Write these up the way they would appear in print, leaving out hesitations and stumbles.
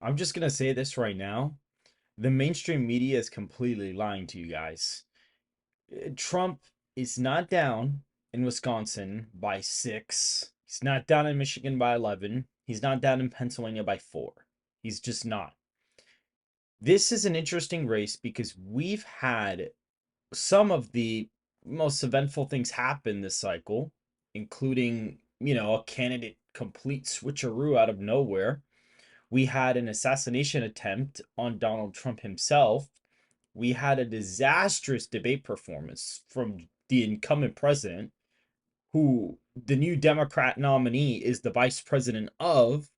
I'm just gonna say this right now. The mainstream media is completely lying to you guys. Trump is not down in Wisconsin by 6. He's not down in Michigan by 11. He's not down in Pennsylvania by 4. He's just not. This is an interesting race because we've had some of the most eventful things happen this cycle, including, a candidate complete switcheroo out of nowhere. We had an assassination attempt on Donald Trump himself. We had a disastrous debate performance from the incumbent president, who the new Democrat nominee is the vice president of.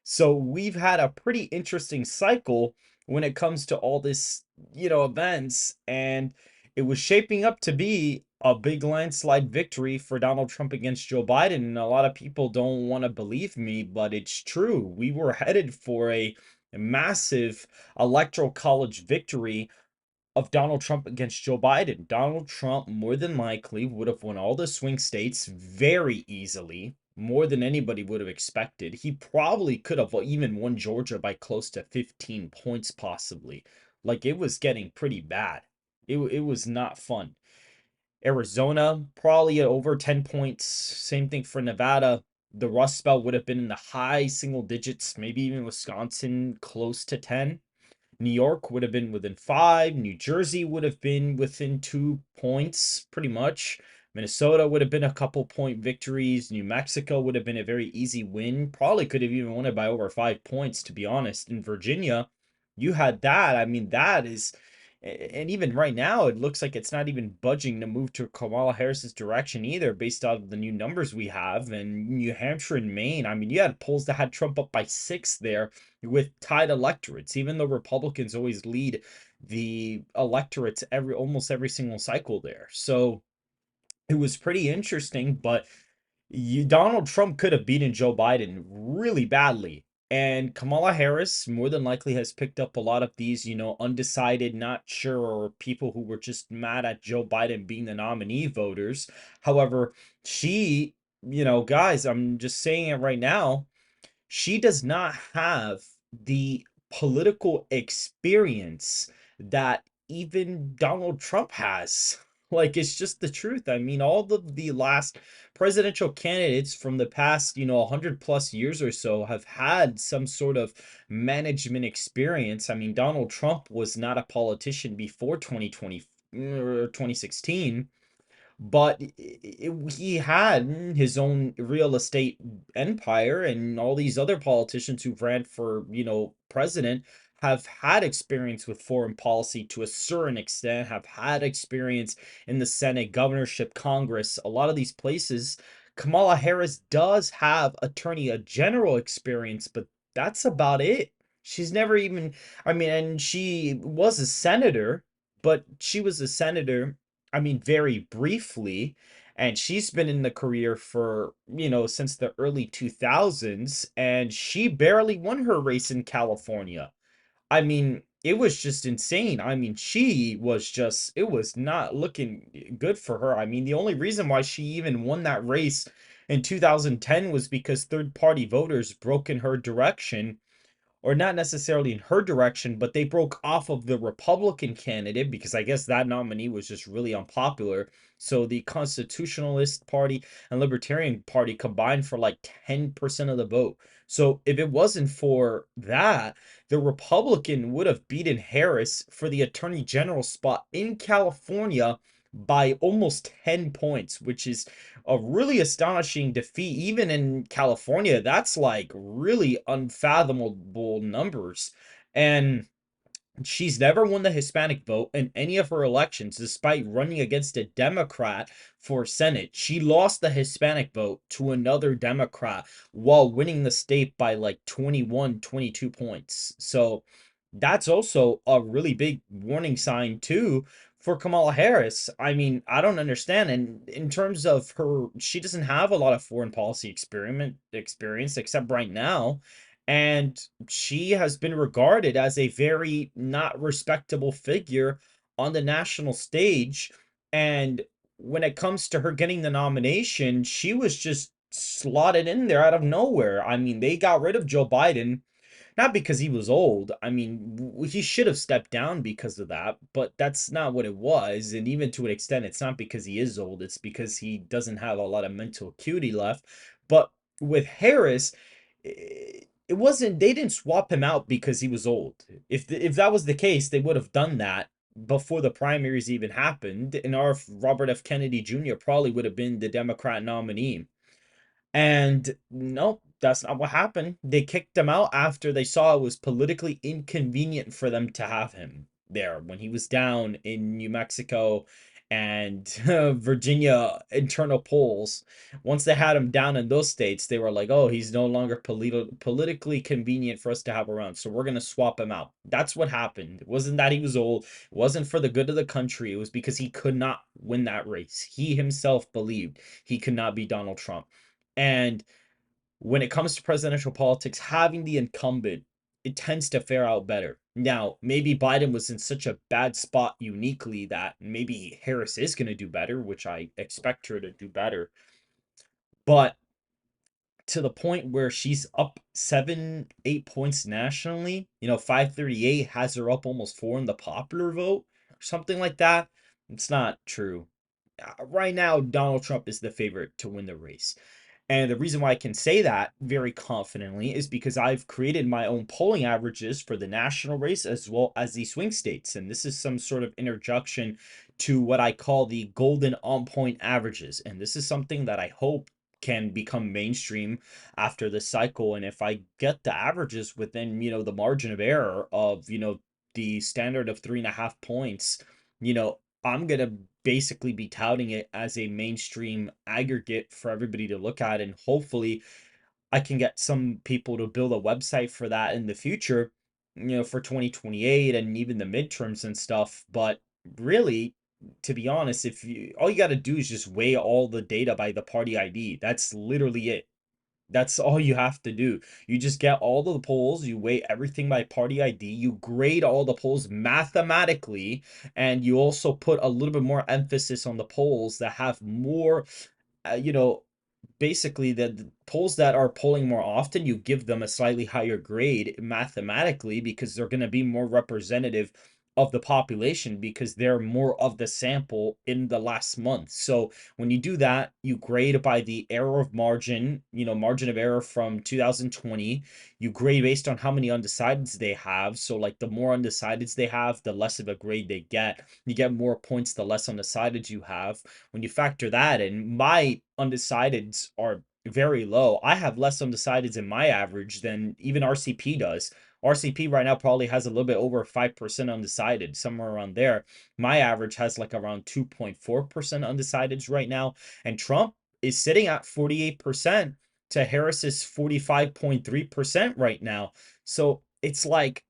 So we've had a pretty interesting cycle when it comes to all this, events, and it was shaping up to be a big landslide victory for Donald Trump against Joe Biden. And a lot of people don't want to believe me, but it's true. We were headed for a massive electoral college victory of Donald Trump against Joe Biden. Donald Trump more than likely would have won all the swing states very easily, more than anybody would have expected. He probably could have even won Georgia by close to 15 points, possibly. Like, it was getting pretty bad. It was not fun. Arizona, probably over 10 points. Same thing for Nevada. The Rust Belt would have been in the high single digits, maybe even Wisconsin close to 10. New York would have been within 5. New Jersey would have been within 2 points, pretty much. Minnesota would have been a couple point victories. New Mexico would have been a very easy win. Probably could have even won it by over 5 points, to be honest. In Virginia, you had that. I mean, that is, and even right now, it looks like it's not even budging to move to Kamala Harris's direction either, based on the new numbers we have. And New Hampshire and Maine, I mean, you had polls that had Trump up by 6 there with tied electorates, even though Republicans always lead the electorates almost every single cycle there. So it was pretty interesting, but Donald Trump could have beaten Joe Biden really badly. And Kamala Harris more than likely has picked up a lot of these, undecided, not sure, or people who were just mad at Joe Biden being the nominee voters. However, she, guys, I'm just saying it right now, she does not have the political experience that even Donald Trump has. Like, it's just the truth. I mean, all of the last presidential candidates from the past, 100 plus years or so have had some sort of management experience. I mean, Donald Trump was not a politician before 2020 or 2016, but he had his own real estate empire, and all these other politicians who've ran for, president have had experience with foreign policy to a certain extent, have had experience in the Senate, governorship, Congress, a lot of these places. Kamala Harris does have attorney general experience, but that's about it. She's never even, I mean, and she was a senator, but she was a senator, I mean, very briefly, and she's been in the career for, since the early 2000s, and she barely won her race in California. I mean, it was just insane. I mean, it was not looking good for her. I mean, the only reason why she even won that race in 2010 was because third-party voters broke in her direction, or not necessarily in her direction, but they broke off of the Republican candidate because I guess that nominee was just really unpopular. So the Constitutionalist Party and Libertarian Party combined for like 10% of the vote. So if it wasn't for that, the Republican would have beaten Harris for the Attorney General spot in California by almost 10 points, which is a really astonishing defeat. Even in California, that's like really unfathomable numbers. And she's never won the Hispanic vote in any of her elections, despite running against a Democrat for Senate. She lost the Hispanic vote to another Democrat while winning the state by like 21, 22 points. So that's also a really big warning sign too for Kamala Harris. I mean, I don't understand. And in terms of her, she doesn't have a lot of foreign policy experience except right now. And she has been regarded as a very not respectable figure on the national stage. And when it comes to her getting the nomination, she was just slotted in there out of nowhere. I mean, they got rid of Joe Biden Not because he was old. I mean, he should have stepped down because of that, but that's not what it was. And even to an extent, it's not because he is old, it's because he doesn't have a lot of mental acuity left. But with Harris, it wasn't, they didn't swap him out because he was old. If that was the case, they would have done that before the primaries even happened, and our Robert F. Kennedy Jr. probably would have been the Democrat nominee. And nope, that's not what happened. They kicked him out after they saw it was politically inconvenient for them to have him there when he was down in New Mexico and Virginia internal polls. Once they had him down in those states, they were like, oh, he's no longer politically convenient for us to have around. So we're going to swap him out. That's what happened. It wasn't that he was old. It wasn't for the good of the country. It was because he could not win that race. He himself believed he could not be Donald Trump. And when it comes to presidential politics, having the incumbent, it tends to fare out better. Now, maybe Biden was in such a bad spot uniquely that maybe Harris is going to do better, which I expect her to do better. But to the point where she's up 7, 8 points nationally, 538 has her up almost 4 in the popular vote, or something like that. It's not true. Right now, Donald Trump is the favorite to win the race. And the reason why I can say that very confidently is because I've created my own polling averages for the national race as well as the swing states. And this is some sort of introduction to what I call the golden on point averages. And this is something that I hope can become mainstream after this cycle. And if I get the averages within, the margin of error of, the standard of 3.5 points, I'm going to basically be touting it as a mainstream aggregate for everybody to look at. And hopefully I can get some people to build a website for that in the future, for 2028 and even the midterms and stuff. But really, to be honest, if you all you got to do is just weigh all the data by the party ID. That's literally it. That's all you have to do. You just get all the polls, you weigh everything by party ID, you grade all the polls mathematically, and you also put a little bit more emphasis on the polls that have more, uh, you know, basically the polls that are polling more often, you give them a slightly higher grade mathematically because they're going to be more representative of the population because they're more of the sample in the last month. So when you do that, you grade by the error of margin, margin of error from 2020. You grade based on how many undecideds they have. So like the more undecideds they have, the less of a grade they get. You get more points the less undecideds you have. When you factor that in, my undecideds are very low. I have less undecideds in my average than even RCP does. RCP right now probably has a little bit over 5% undecided, somewhere around there. My average has like around 2.4% undecideds right now. And Trump is sitting at 48% to Harris's 45.3% right now. So it's like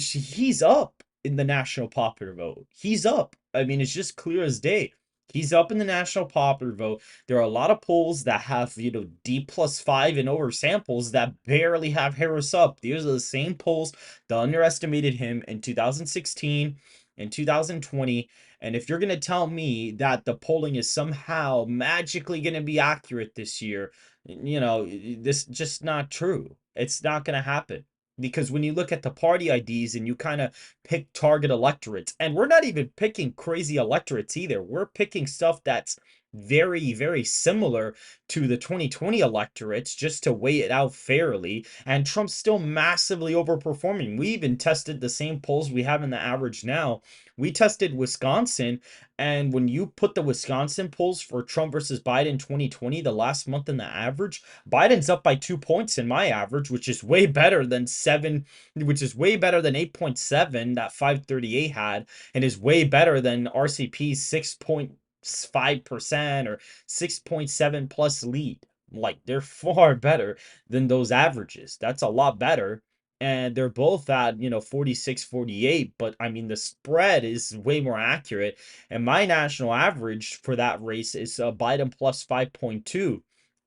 he's up in the national popular vote. He's up. I mean, it's just clear as day. He's up in the national popular vote. There are a lot of polls that have, D+5 and over samples that barely have Harris up. These are the same polls that underestimated him in 2016 and 2020. And if you're going to tell me that the polling is somehow magically going to be accurate this year, this just not true. It's not going to happen. Because when you look at the party IDs and you kind of pick target electorates, and we're not even picking crazy electorates either. We're picking stuff that's very, very similar to the 2020 electorates just to weigh it out fairly. And Trump's still massively overperforming. We even tested the same polls we have in the average now. We tested Wisconsin, and when you put the Wisconsin polls for Trump versus Biden 2020, the last month in the average, Biden's up by 2 points in my average, which is way better than 8.7 that 538 had, and is way better than RCP's 6.5% or 6.7 plus lead. Like, they're far better than those averages. That's a lot better. And they're both at, 46, 48. But I mean, the spread is way more accurate. And my national average for that race is Biden plus 5.2.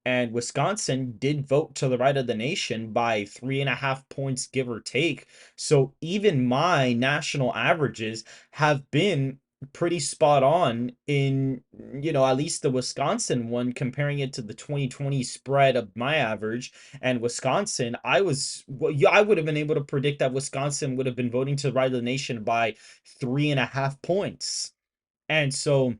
And Wisconsin did vote to the right of the nation by 3.5 points, give or take. So even my national averages have been pretty spot on in, at least the Wisconsin one, comparing it to the 2020 spread of my average and Wisconsin. Yeah, I would have been able to predict that Wisconsin would have been voting to the right of the nation by 3.5 points. And so,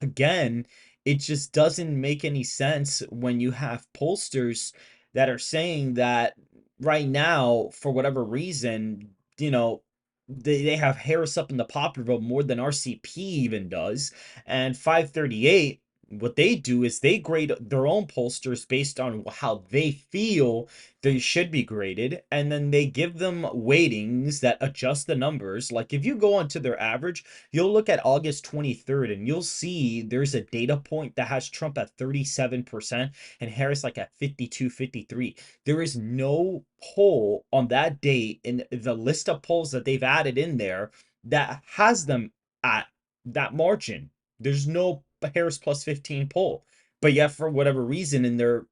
again, it just doesn't make any sense when you have pollsters that are saying that right now, for whatever reason, you know, they have Harris up in the popular vote more than RCP even does. And 538, what they do is they grade their own pollsters based on how they feel they should be graded, and then they give them weightings that adjust the numbers. Like if you go onto their average, you'll look at August 23rd and you'll see there's a data point that has Trump at 37% and Harris like at 52, 53. There is no poll on that date in the list of polls that they've added in there that has them at that margin. There's no Harris plus 15 poll. But yet, for whatever reason, in their,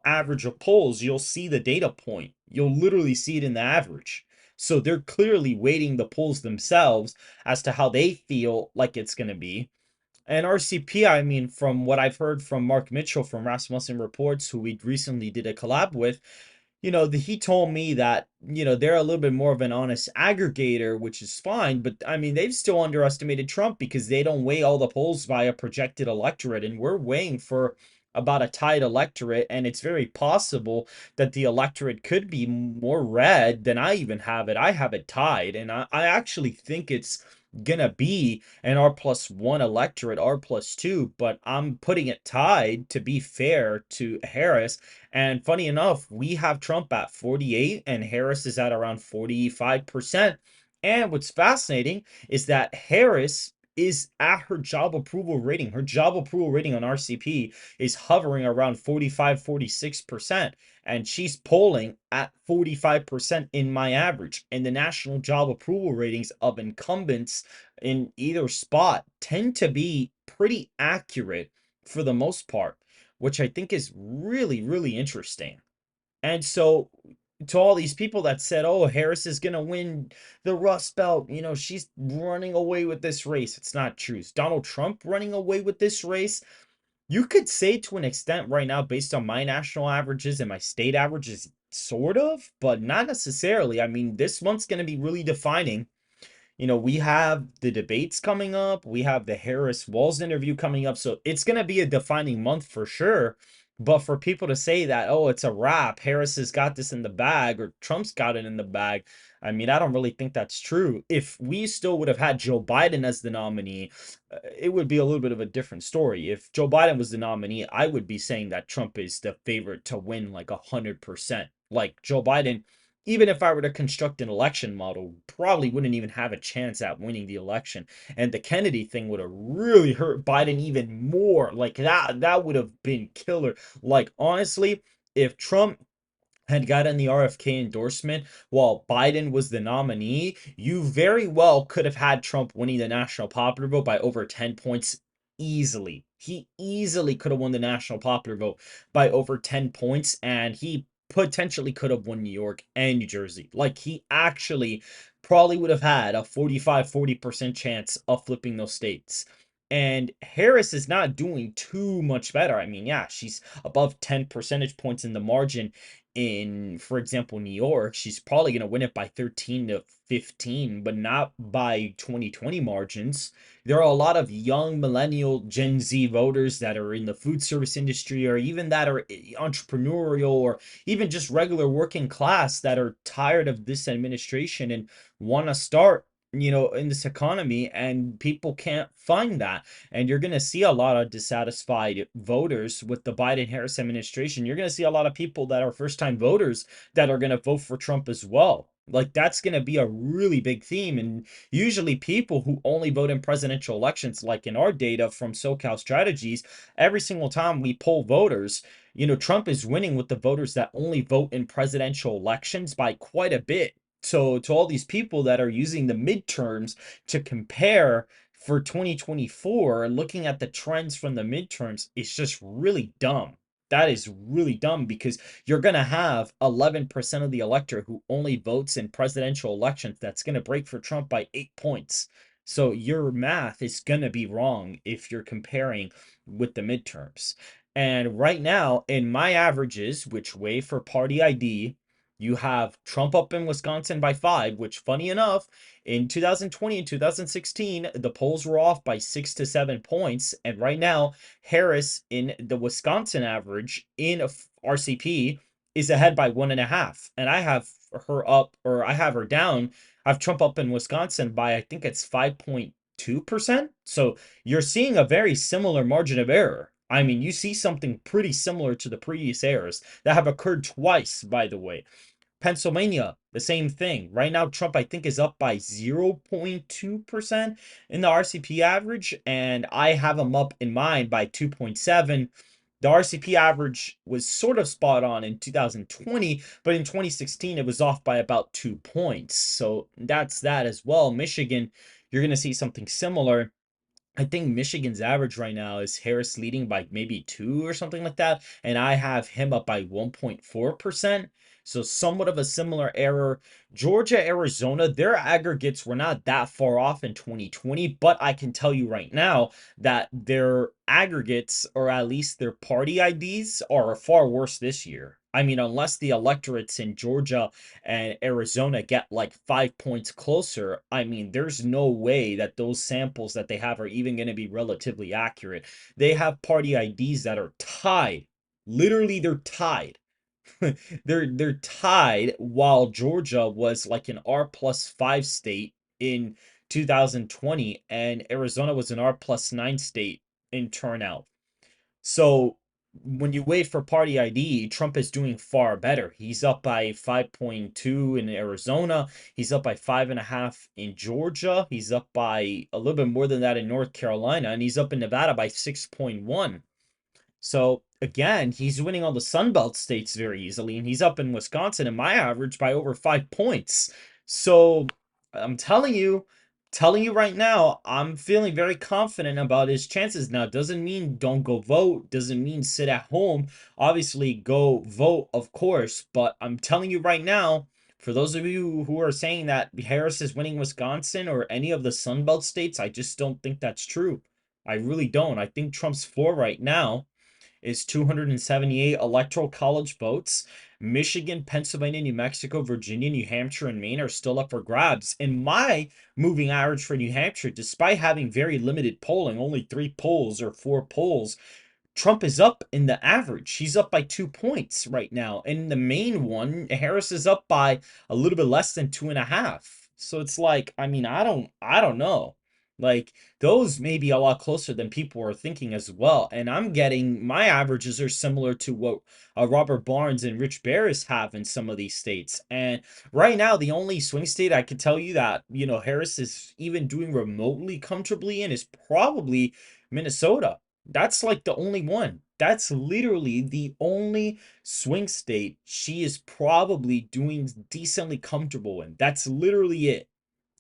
average of polls, you'll see the data point. You'll literally see it in the average. So they're clearly weighting the polls themselves as to how they feel like it's going to be. And RCP, I mean, from what I've heard from Mark Mitchell from Rasmussen Reports, who we recently did a collab with, he told me that, they're a little bit more of an honest aggregator, which is fine. But I mean, they've still underestimated Trump because they don't weigh all the polls via projected electorate. And we're weighing for about a tied electorate. And it's very possible that the electorate could be more red than I even have it. I have it tied. And I actually think it's gonna be an R+1 electorate, R+2, but I'm putting it tied to be fair to Harris. And funny enough, we have Trump at 48 and Harris is at around 45%. And what's fascinating is that Harris is at her job approval rating. Her job approval rating on RCP is hovering around 45, 46%. And she's polling at 45% in my average. And the national job approval ratings of incumbents in either spot tend to be pretty accurate for the most part, which I think is really, really interesting. And so, to all these people that said, oh, Harris is going to win the Rust Belt, she's running away with this race. It's not true. Is Donald Trump running away with this race? You could say to an extent right now, based on my national averages and my state averages, sort of, but not necessarily. I mean, this month's going to be really defining. We have the debates coming up. We have the Harris Walz interview coming up. So it's going to be a defining month for sure. But for people to say that, oh, it's a wrap, Harris has got this in the bag or Trump's got it in the bag, I mean, I don't really think that's true. If we still would have had Joe Biden as the nominee, it would be a little bit of a different story. If Joe Biden was the nominee, I would be saying that Trump is the favorite to win like 100%. Like Joe Biden, even if I were to construct an election model, probably wouldn't even have a chance at winning the election. And the Kennedy thing would have really hurt Biden even more. Like that would have been killer. Like honestly, if Trump had gotten the RFK endorsement while Biden was the nominee, you very well could have had Trump winning the national popular vote by over 10 points easily. He easily could have won the national popular vote by over 10 points, and he potentially could have won New York and New Jersey. Like, he actually probably would have had a 45-40% chance of flipping those states. And Harris is not doing too much better. I mean, yeah, she's above 10 percentage points in the margin in, for example, New York. She's probably going to win it by 13 to 15, but not by 2020 margins. There are a lot of young millennial Gen Z voters that are in the food service industry or even that are entrepreneurial or even just regular working class that are tired of this administration and want to start in this economy, and people can't find that. And you're going to see a lot of dissatisfied voters with the Biden Harris administration. You're going to see a lot of people that are first time voters that are going to vote for Trump as well. Like, that's going to be a really big theme. And usually people who only vote in presidential elections, like in our data from SoCal Strategies, every single time we poll voters, Trump is winning with the voters that only vote in presidential elections by quite a bit. So to all these people that are using the midterms to compare for 2024, looking at the trends from the midterms, it's just really dumb. That is really dumb because you're going to have 11% of the electorate who only votes in presidential elections. That's going to break for Trump by 8 points. So your math is going to be wrong if you're comparing with the midterms. And right now, in my averages, which weigh for party ID, you have Trump up in Wisconsin by 5, which, funny enough, in 2020 and 2016, the polls were off by 6 to 7 points. And right now, Harris in the Wisconsin average in RCP is ahead by 1.5. And I have her up, or I have her down. I have Trump up in Wisconsin by, I think it's 5.2%. So you're seeing a very similar margin of error. I mean, you see something pretty similar to the previous errors that have occurred twice, by the way. Pennsylvania, the same thing. Right now, Trump, I think, is up by 0.2% in the RCP average, and I have him up in mine by 2.7. The RCP average was sort of spot on in 2020, but in 2016, it was off by about 2 points. So that's that as well. Michigan, you're going to see something similar. I think Michigan's average right now is Harris leading by maybe 2 or something like that, and I have him up by 1.4%. So somewhat of a similar error. Georgia, Arizona, their aggregates were not that far off in 2020, but I can tell you right now that their aggregates, or at least their party IDs, are far worse this year. I mean, unless the electorates in Georgia and Arizona get like 5 points closer, I mean, there's no way that those samples that they have are even going to be relatively accurate. They have party IDs that are tied. Literally, they're tied. They're tied while Georgia was like an R+5 state in 2020 and Arizona was an R+9 state in turnout. So when you wait for party ID, Trump is doing far better. He's up by 5.2 in Arizona. He's up by 5.5 in Georgia. He's up by a little bit more than that in North Carolina. And he's up in Nevada by 6.1. So again, he's winning all the Sun Belt states very easily, and he's up in Wisconsin in my average by over 5 points. So I'm telling you right now, I'm feeling very confident about his chances. Now, doesn't mean don't go vote, doesn't mean sit at home. Obviously, go vote, of course, but I'm telling you right now, for those of you who are saying that Harris is winning Wisconsin or any of the Sun Belt states, I just don't think that's true. I really don't. I think Trump's floor right now is 278 electoral college votes. Michigan, Pennsylvania, New Mexico, Virginia, New Hampshire, and Maine are still up for grabs. And my moving average for New Hampshire, despite having very limited polling, only 3 polls or 4 polls, Trump is up in the average. He's up by 2 points right now. And the main one, Harris is up by a little bit less than 2.5. So it's like, I mean, I don't know. Like those may be a lot closer than people are thinking as well. And I'm getting my averages are similar to what Robert Barnes and Rich Barris have in some of these states. And right now, the only swing state I could tell you that, Harris is even doing remotely comfortably in is probably Minnesota. That's like the only one. That's literally the only swing state she is probably doing decently comfortable in. That's literally it.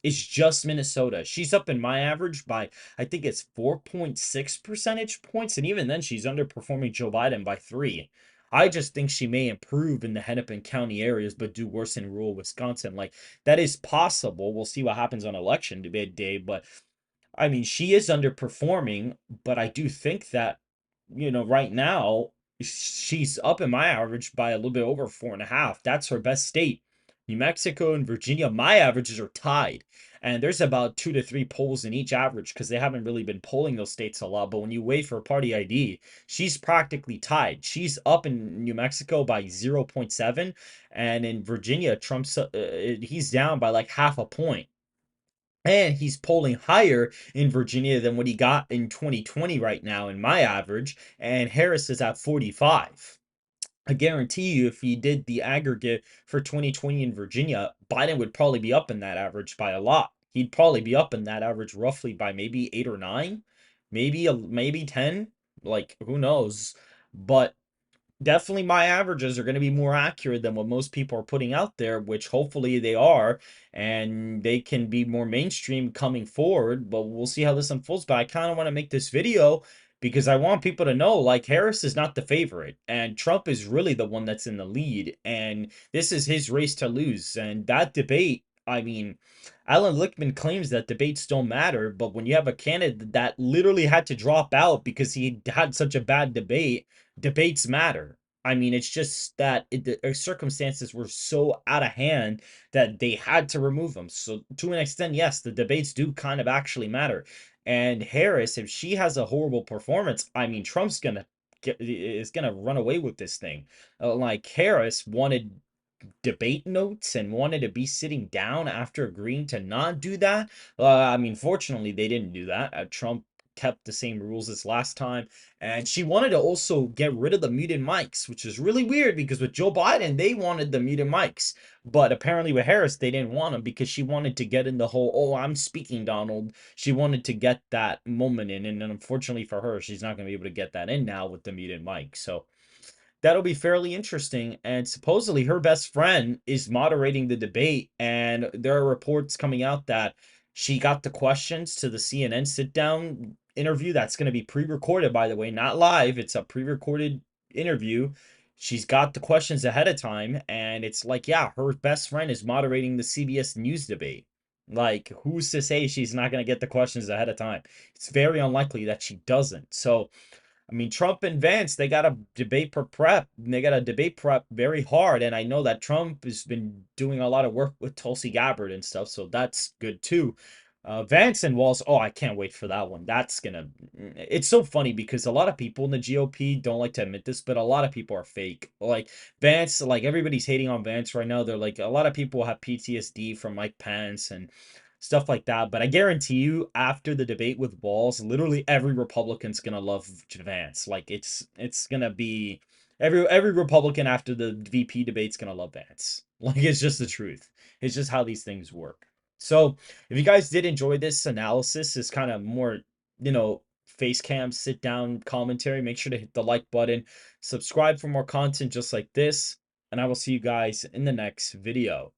It's just Minnesota. She's up in my average by, I think it's 4.6 percentage points. And even then, she's underperforming Joe Biden by 3. I just think she may improve in the Hennepin County areas, but do worse in rural Wisconsin. Like, that is possible. We'll see what happens on election day, but I mean, she is underperforming, but I do think that, right now, she's up in my average by a little bit over 4.5. That's her best state. New Mexico and Virginia, my averages are tied. And there's about 2 to 3 polls in each average because they haven't really been polling those states a lot. But when you wait for party ID, she's practically tied. She's up in New Mexico by 0.7. And in Virginia, he's down by like half a point. And he's polling higher in Virginia than what he got in 2020 right now in my average. And Harris is at 45. I guarantee you, if he did the aggregate for 2020 in Virginia, Biden would probably be up in that average by a lot. He'd probably be up in that average roughly by maybe 8 or 9, maybe 10. Like, who knows? But definitely my averages are going to be more accurate than what most people are putting out there, which hopefully they are, and they can be more mainstream coming forward. But we'll see how this unfolds. But I kind of want to make this video because I want people to know, like, Harris is not the favorite, and Trump is really the one that's in the lead, and this is his race to lose. And that debate, I mean, Alan Lichtman claims that debates don't matter, but when you have a candidate that literally had to drop out because he had such a bad debate, debates matter. I mean, it's just that the circumstances were so out of hand that they had to remove him. So, to an extent, yes, the debates do kind of actually matter. And Harris, if she has a horrible performance, I mean, Trump's gonna is gonna run away with this thing. Like Harris wanted debate notes and wanted to be sitting down after agreeing to not do that. I mean, fortunately, they didn't do that. Trump kept the same rules as last time. And she wanted to also get rid of the muted mics, which is really weird because with Joe Biden, they wanted the muted mics. But apparently with Harris, they didn't want them because she wanted to get in the whole, oh, I'm speaking, Donald. She wanted to get that moment in. And unfortunately for her, she's not going to be able to get that in now with the muted mic. So that'll be fairly interesting. And supposedly her best friend is moderating the debate. And there are reports coming out that she got the questions to the CNN sit down interview. That's going to be pre recorded, by the way, not live. It's a pre recorded interview. She's got the questions ahead of time. And it's like, yeah, her best friend is moderating the CBS News debate. Like, who's to say she's not going to get the questions ahead of time? It's very unlikely that she doesn't. So, I mean, Trump and Vance, they got a debate prep. They got a debate prep very hard. And I know that Trump has been doing a lot of work with Tulsi Gabbard and stuff. So that's good too. Vance and Walz, oh, I can't wait for that one. That's gonna, it's so funny because a lot of people in the GOP don't like to admit this, but a lot of people are fake. Like Vance, like everybody's hating on Vance right now. They're like, a lot of people have PTSD from Mike Pence and stuff like that. But I guarantee you, after the debate with Walz, literally every Republican's gonna love Vance. Like it's gonna be every Republican after the VP debate's gonna love Vance. Like it's just the truth. It's just how these things work. So if you guys did enjoy this analysis, it's kind of more, face cam, sit down commentary. Make sure to hit the like button, subscribe for more content just like this, and I will see you guys in the next video.